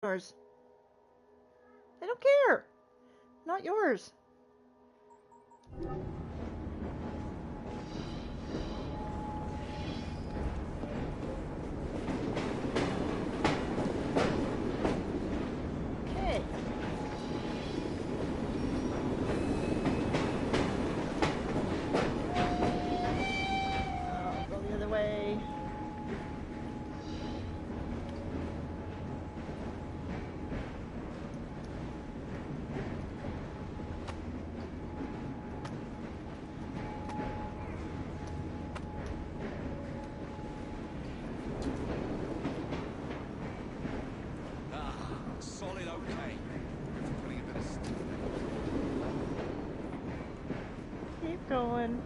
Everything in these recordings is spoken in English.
Yours. I don't care. Not yours. Okay. I'll go the other way. Solid, okay. Putting a bit of stuff Keep going.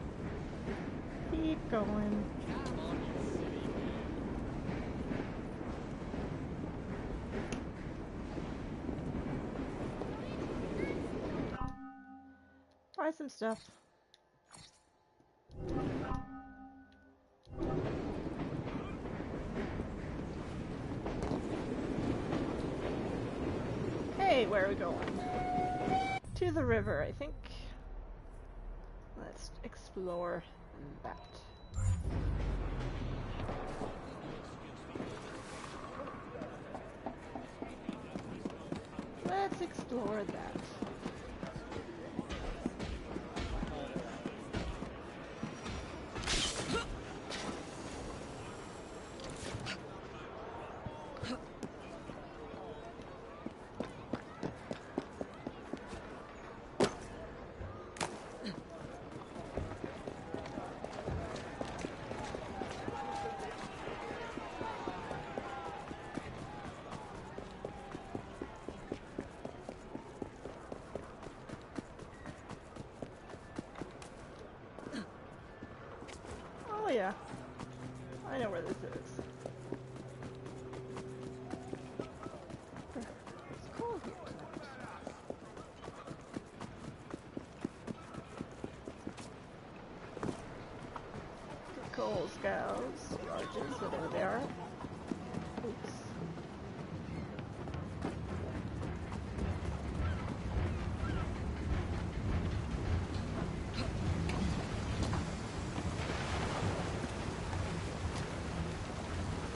Keep going. Come on, you silly Try some stuff. Okay, where are we going? To the river, I think. Let's explore that. Let's explore that. Oh yeah, I know where this is. It's cold here tonight. The coal scows, barges, whatever they are. Oops.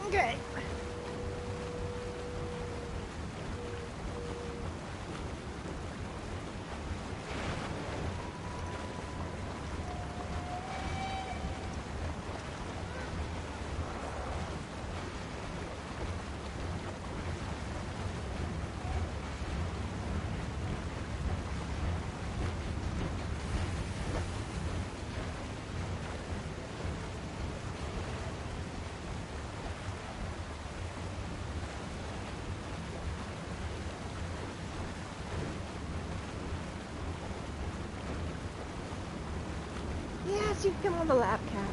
Okay. Yes, you can come on the lap, cat.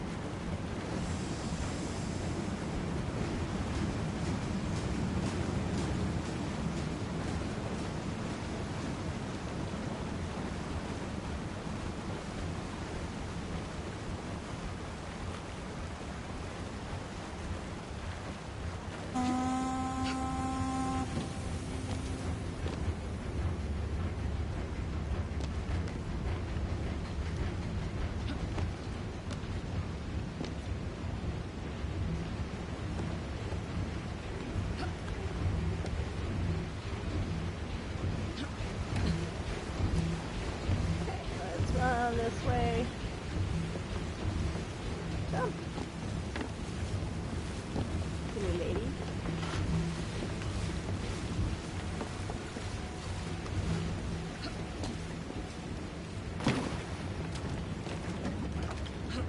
Let's run this way. Jump. Silly lady.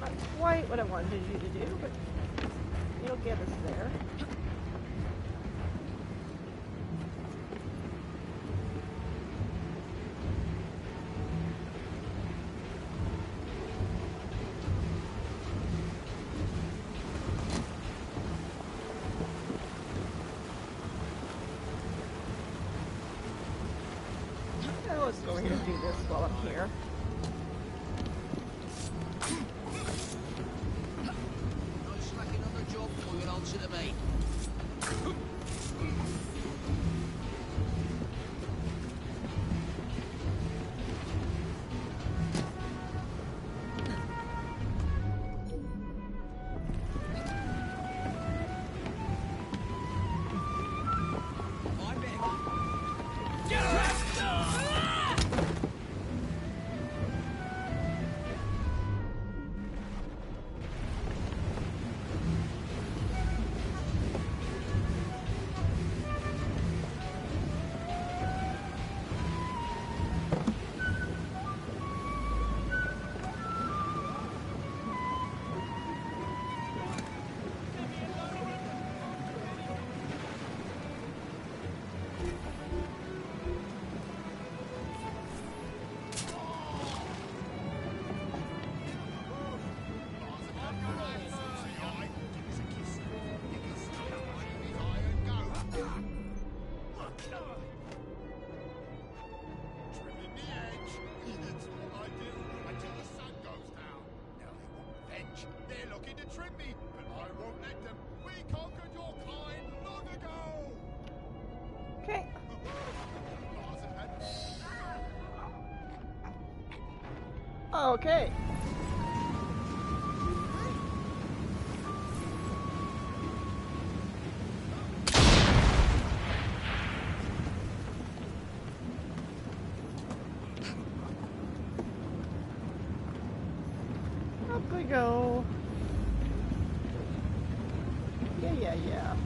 Not quite what I wanted you to do, but you'll get us there. Now let's go ahead and do this while I'm here. Not slacking on the job, or you'll answer to me. looking to trim me, but I won't let them. We conquered your kind long ago. Okay. Okay. Up we go. Yeah.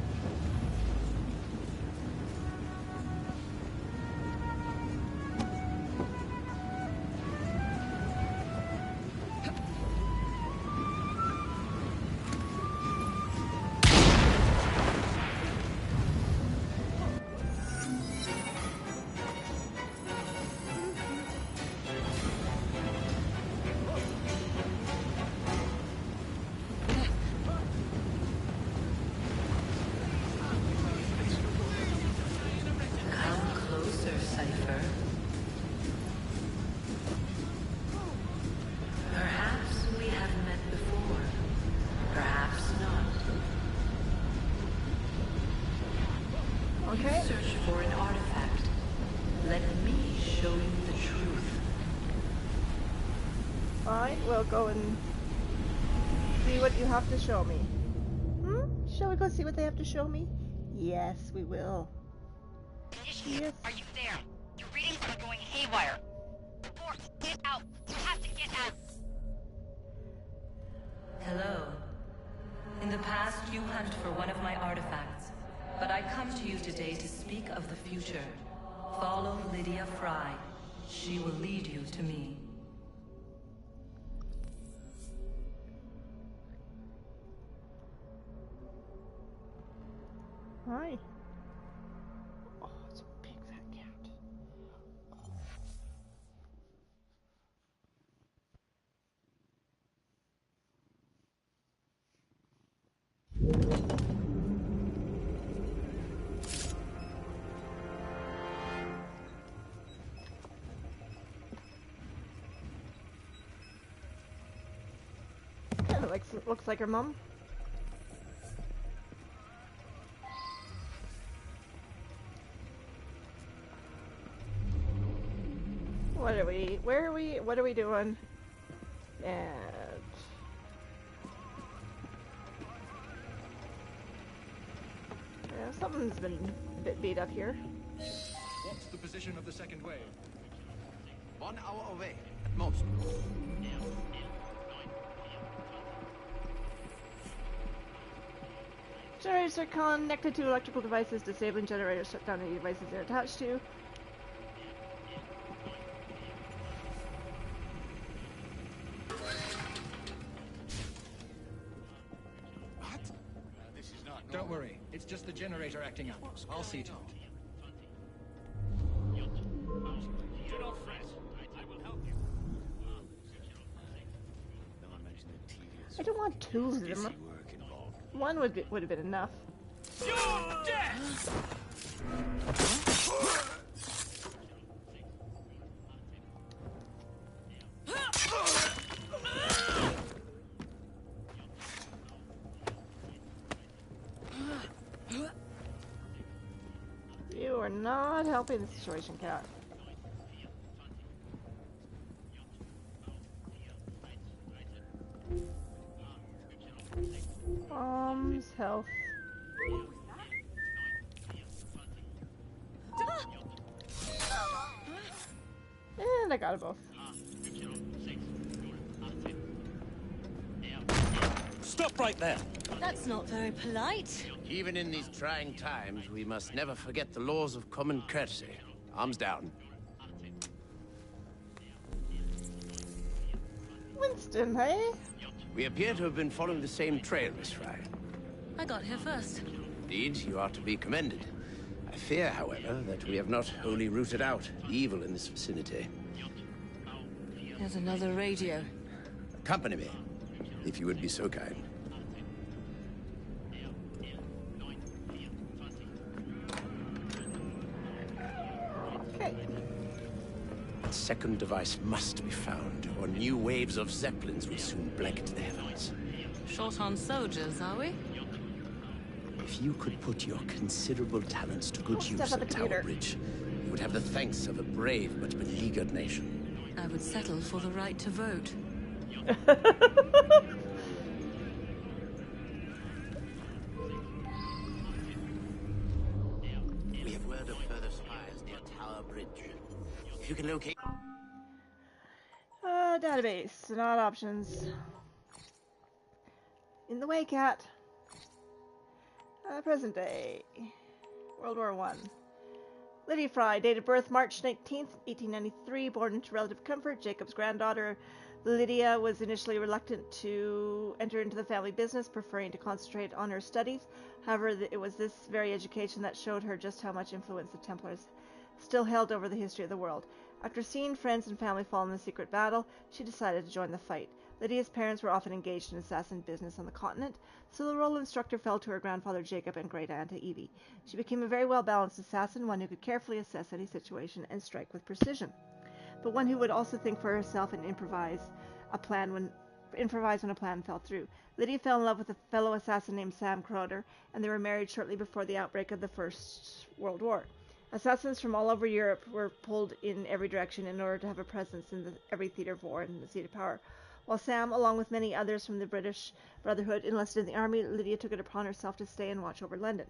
Okay. Search for an artifact. Let me show you the truth. Fine, we'll go and see what you have to show me. Shall we go see what they have to show me? Yes, we will. Yes. Are you there? Your readings are going haywire. Force, get out. You have to get out. Hello. In the past, you hunted for one of my artifacts, but I come to you today to speak of the future. Follow Lydia Fry. She will lead you to me. Hi. Oh, it's a big fat cat. Kinda looks like her mom. What are we? Where are we? What are we doing? And yeah, something's been a bit beat up here. What's the position of the second wave? 1 hour away, at most. Generators are connected to electrical devices. Disabling generators shut down any devices they're attached to. What? This is not normal. Don't worry. It's just the generator acting up. I'll see to it. Do not fret. I will help you. No one mentioned the tedious I don't want two of them. work involved. One would have been enough. Your death! You are not helping the situation, cat. Bombs, health. And I got it both. Stop right there! That's not very polite. Even in these trying times, we must never forget the laws of common courtesy. Arms down. Winston, hey? We appear to have been following the same trail, Miss Fry. I got here first. Indeed, you are to be commended. I fear, however, that we have not wholly rooted out evil in this vicinity. There's another radio. Accompany me, if you would be so kind. Okay. That second device must be found, or new waves of Zeppelins will soon blanket the heavens. Short on soldiers, are we? If you could put your considerable talents to good Step use on the at Tower computer. Bridge, you would have the thanks of a brave but beleaguered nation. I would settle for the right to vote. We have word of further spies near Tower Bridge. If you can locate... Database, not options. In the way, cat. Present day. World War I. Lydia Fry, date of birth March 19th, 1893, born into relative comfort, Jacob's granddaughter. Lydia was initially reluctant to enter into the family business, preferring to concentrate on her studies. However, it was this very education that showed her just how much influence the Templars still held over the history of the world. After seeing friends and family fall in the secret battle, she decided to join the fight. Lydia's parents were often engaged in assassin business on the continent, so the role of instructor fell to her grandfather Jacob and great-aunt Evie. She became a very well-balanced assassin, one who could carefully assess any situation and strike with precision, but one who would also think for herself and improvise when a plan fell through. Lydia fell in love with a fellow assassin named Sam Crowder, and they were married shortly before the outbreak of the First World War. Assassins from all over Europe were pulled in every direction in order to have a presence in every theater of war and the seat of power. While Sam, along with many others from the British Brotherhood, enlisted in the army, Lydia took it upon herself to stay and watch over London.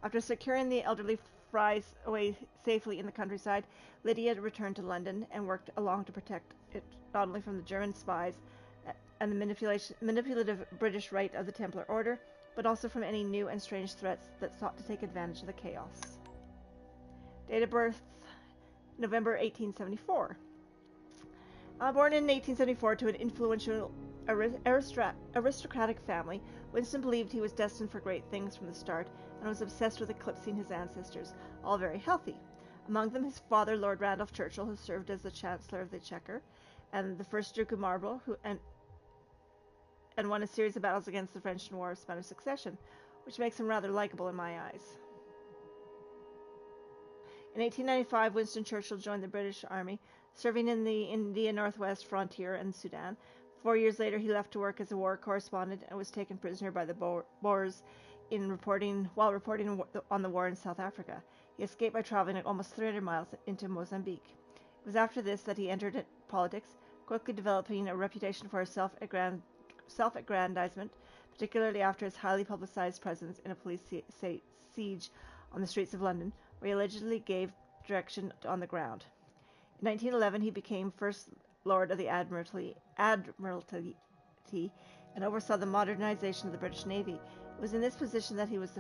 After securing the elderly Frys away safely in the countryside, Lydia returned to London and worked along to protect it not only from the German spies and the manipulative British right of the Templar Order, but also from any new and strange threats that sought to take advantage of the chaos. Date of birth, November 1874. Born in 1874 to an influential aristocratic family, Winston believed he was destined for great things from the start and was obsessed with eclipsing his ancestors, all very healthy. Among them his father, Lord Randolph Churchill, who served as the Chancellor of the Exchequer, and the first Duke of Marlborough, and won a series of battles against the French in War of Spanish Succession, which makes him rather likable in my eyes. In 1895, Winston Churchill joined the British Army, serving in the India Northwest frontier and Sudan. 4 years later, he left to work as a war correspondent and was taken prisoner by the Boers while reporting on the war in South Africa. He escaped by traveling almost 300 miles into Mozambique. It was after this that he entered politics, quickly developing a reputation for his self-aggrandizement, particularly after his highly publicized presence in a police siege on the streets of London, where he allegedly gave direction on the ground. In 1911, he became First Lord of the Admiralty and oversaw the modernization of the British Navy. It was in this position that he was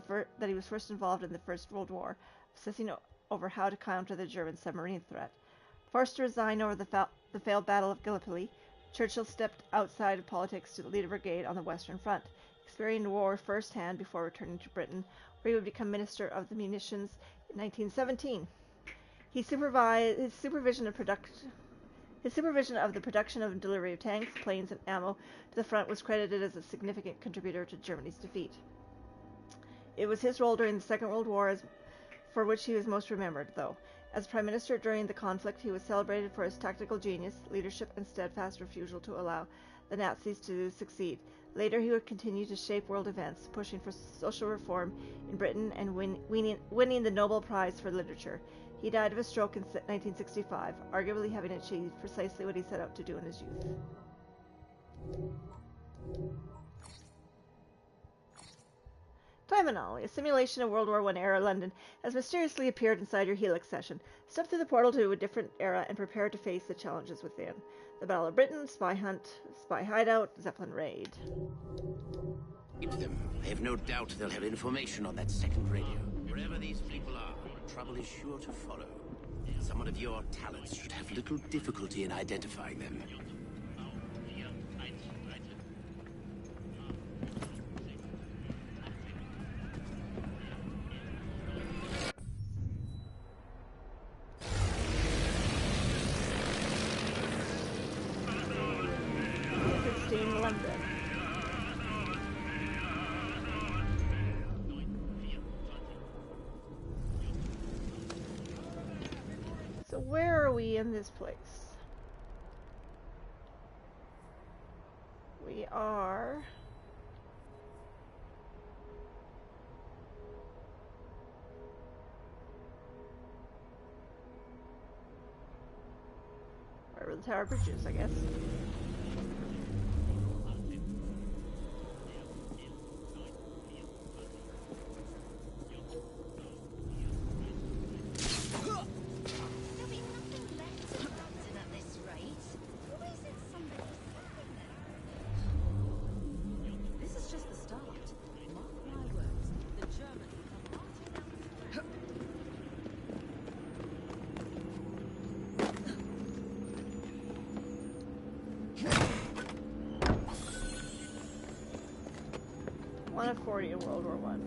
first involved in the First World War, obsessing over how to counter the German submarine threat. Forced to resign over the failed Battle of Gallipoli, Churchill stepped outside of politics to lead a brigade on the Western Front, experiencing war firsthand before returning to Britain, where he would become Minister of the Munitions in 1917. His supervision of the production and delivery of tanks, planes, and ammo to the front was credited as a significant contributor to Germany's defeat. It was his role during the Second World War for which he was most remembered, though. As Prime Minister during the conflict, he was celebrated for his tactical genius, leadership, and steadfast refusal to allow the Nazis to succeed. Later, he would continue to shape world events, pushing for social reform in Britain and winning the Nobel Prize for Literature. He died of a stroke in 1965, arguably having achieved precisely what he set out to do in his youth. Time Anomaly, a simulation of World War I era London, has mysteriously appeared inside your Helix session. Step through the portal to a different era and prepare to face the challenges within. The Battle of Britain, Spy Hunt, Spy Hideout, Zeppelin Raid. Keep them. I have no doubt they'll have information on that second radio. Wherever these people are, trouble is sure to follow. Someone of your talents should have little difficulty in identifying them. London. So where are we in this place? We are Tower Bridges, I guess. There'll be nothing left of London at this rate. Why isn't somebody selling them? This is just the start. Mark my words, the Germans will come marching down the street. One of 40 in World War One.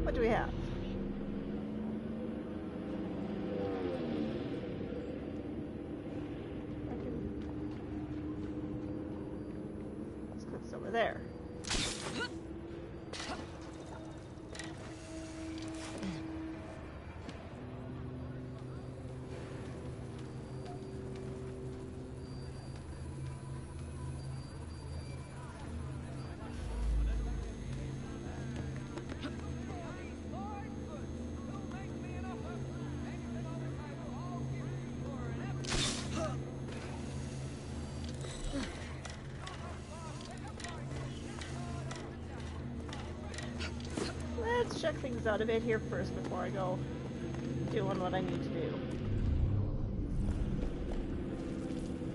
What do we have? Let's click this over there. Let's check things out a bit here first before I go doing what I need to do.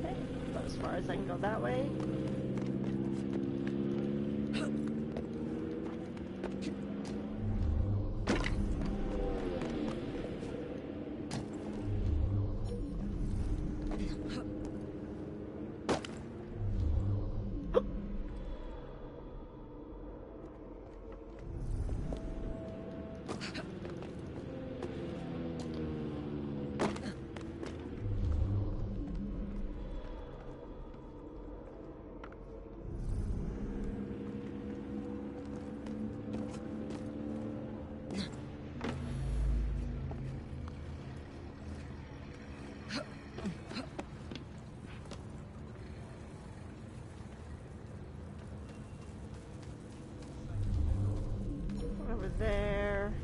Okay, about as far as I can go that way. Over there.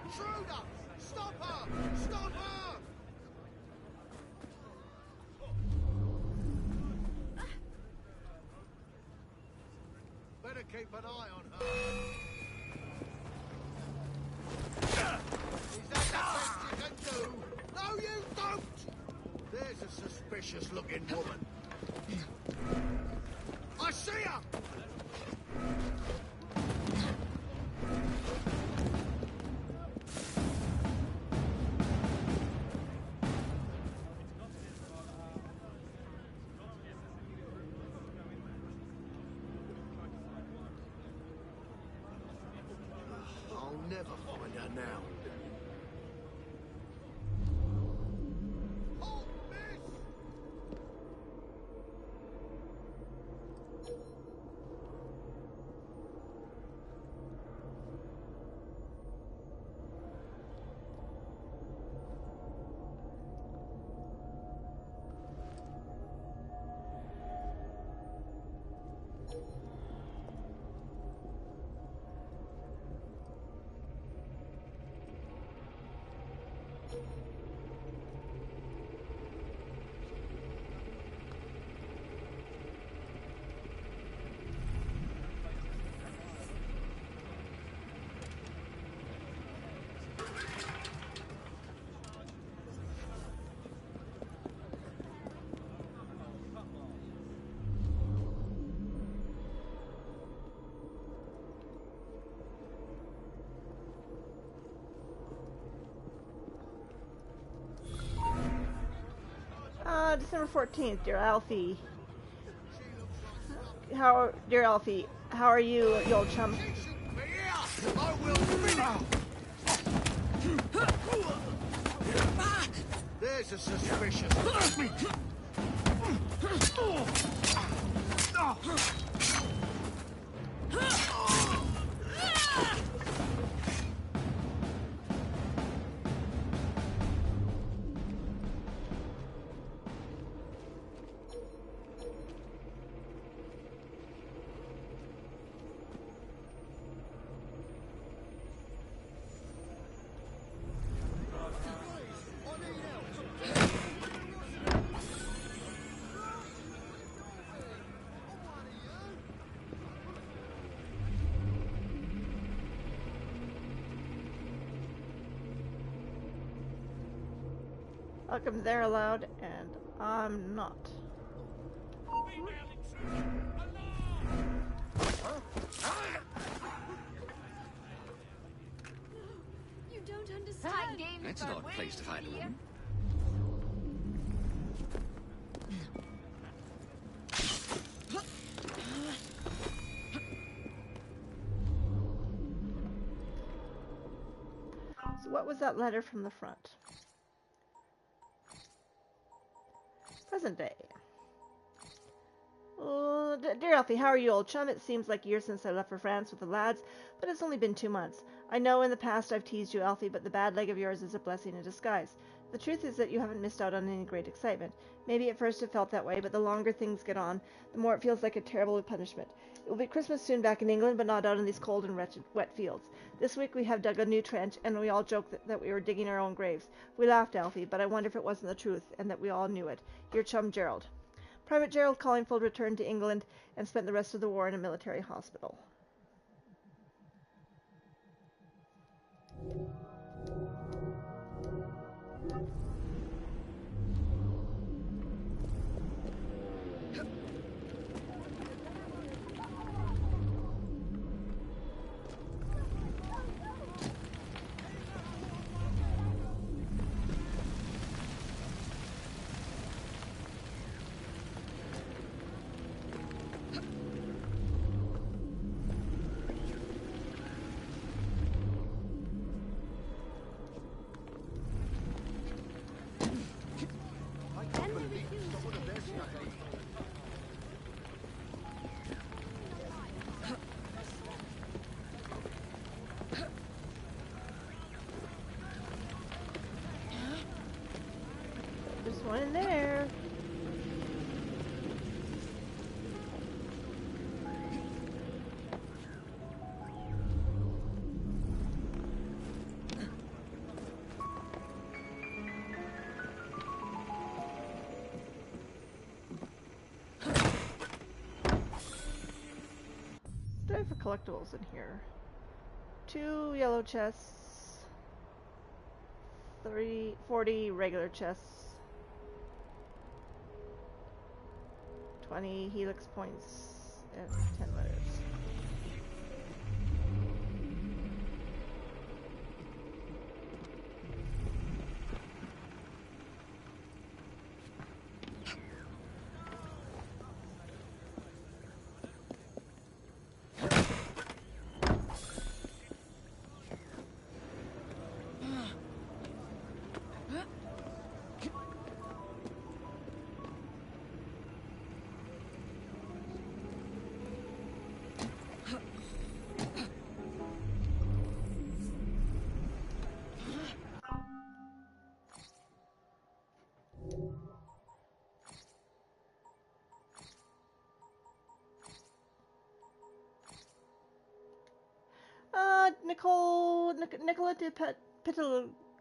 Intruder! Stop her! Stop her! Better keep an eye on her. Is that the best you can do? No, you don't! There's a suspicious looking woman. I see her! I'll never find her now. Halt, miss! December 14th, dear Alfie. Dear Alfie, how are you, you old chum? I will finish. There's a suspicious. Welcome there aloud, and I'm not. You don't understand. That's an odd place to find a woman. So what was that letter from the front? Present day. Oh, dear Alfie, how are you, old chum? It seems like years since I left for France with the lads, but it's only been 2 months. I know in the past I've teased you, Alfie, but the bad leg of yours is a blessing in disguise. The truth is that you haven't missed out on any great excitement. Maybe at first it felt that way, but the longer things get on, the more it feels like a terrible punishment. It will be Christmas soon back in England, but not out in these cold and wretched, wet fields. This week we have dug a new trench, and we all joked that we were digging our own graves. We laughed, Alfie, but I wonder if it wasn't the truth, and that we all knew it. Your chum, Gerald. Private Gerald Collingfield returned to England and spent the rest of the war in a military hospital. There's one in there. What do I have for collectibles in here? 2 yellow chests, 40 regular chests, 20 helix points, and 10 letters. Nicola de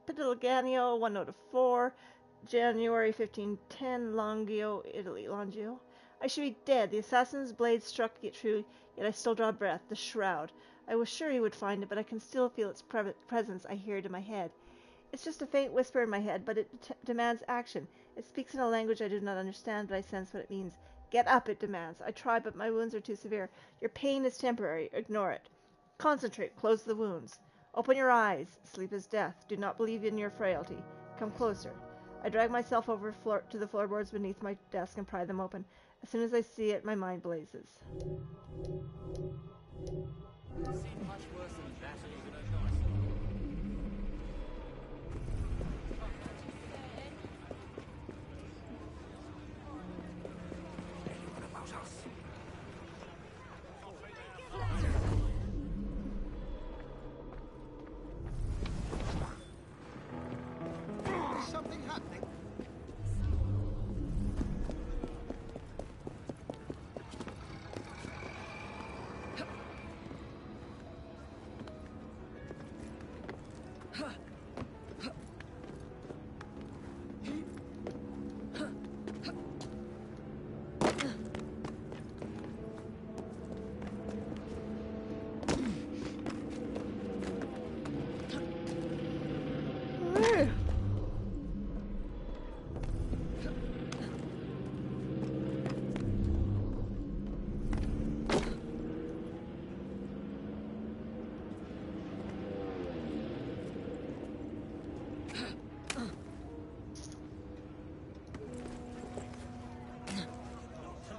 Pitilaganio, 1 note of 4, January 1510, Longio, Italy. Longio. I should be dead. The assassin's blade struck it true, yet I still draw breath. The shroud. I was sure he would find it, but I can still feel its presence. I hear it in my head. It's just a faint whisper in my head, but it demands action. It speaks in a language I do not understand, but I sense what it means. Get up, it demands. I try, but my wounds are too severe. Your pain is temporary. Ignore it. Concentrate. Close the wounds. Open your eyes. Sleep is death. Do not believe in your frailty. Come closer. I drag myself over to the floorboards beneath my desk and pry them open. As soon as I see it, my mind blazes. Seen much worse than that. Something happening.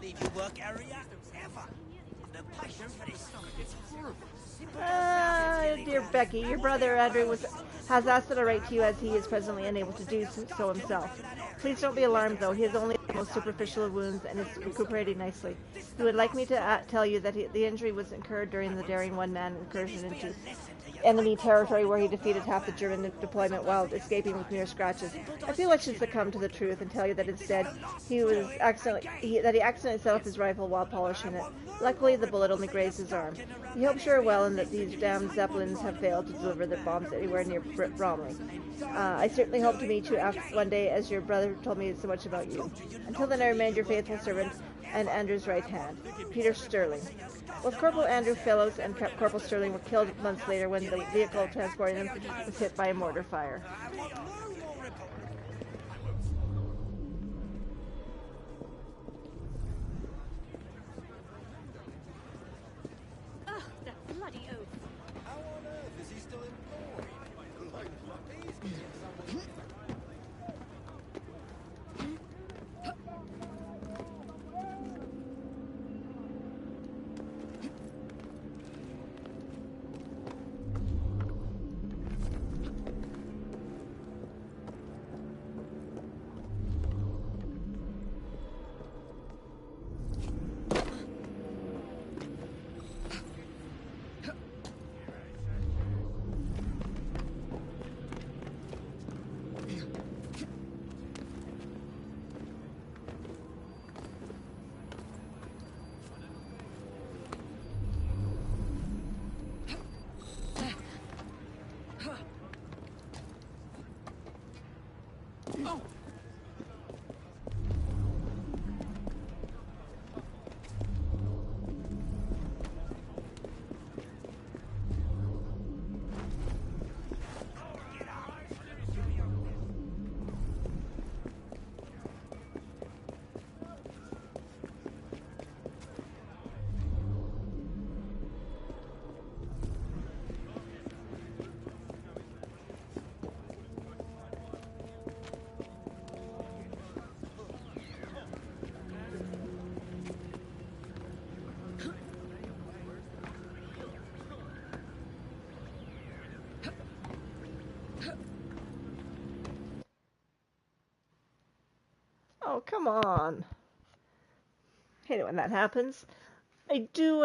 Leave your work area ever. No patience for this. It's horrible. Dear Becky, your brother Andrew has asked that I write to you as he is presently unable to do so himself. Please don't be alarmed, though. He has only the most superficial of wounds and is recuperating nicely. He would like me to tell you that the injury was incurred during the daring one-man incursion into enemy territory where he defeated half the German deployment while escaping with mere scratches. I feel I should succumb to the truth and tell you that instead he accidentally set off his rifle while polishing it. Luckily, the bullet only grazed his arm. He hopes you're well and that these damned Zeppelins have failed to deliver the bombs anywhere near Bromley. I certainly hope to meet you one day, as your brother told me so much about you. Until then, I remain your faithful servant and Andrew's right hand, Peter Sterling. Both Corporal Andrew Fellows and Corporal Sterling were killed months later when the vehicle transporting them was hit by a mortar fire. Ugh, that bloody oath. How on earth is he still employed? Like puppies? Oh, come on. Hate it when that happens. I do.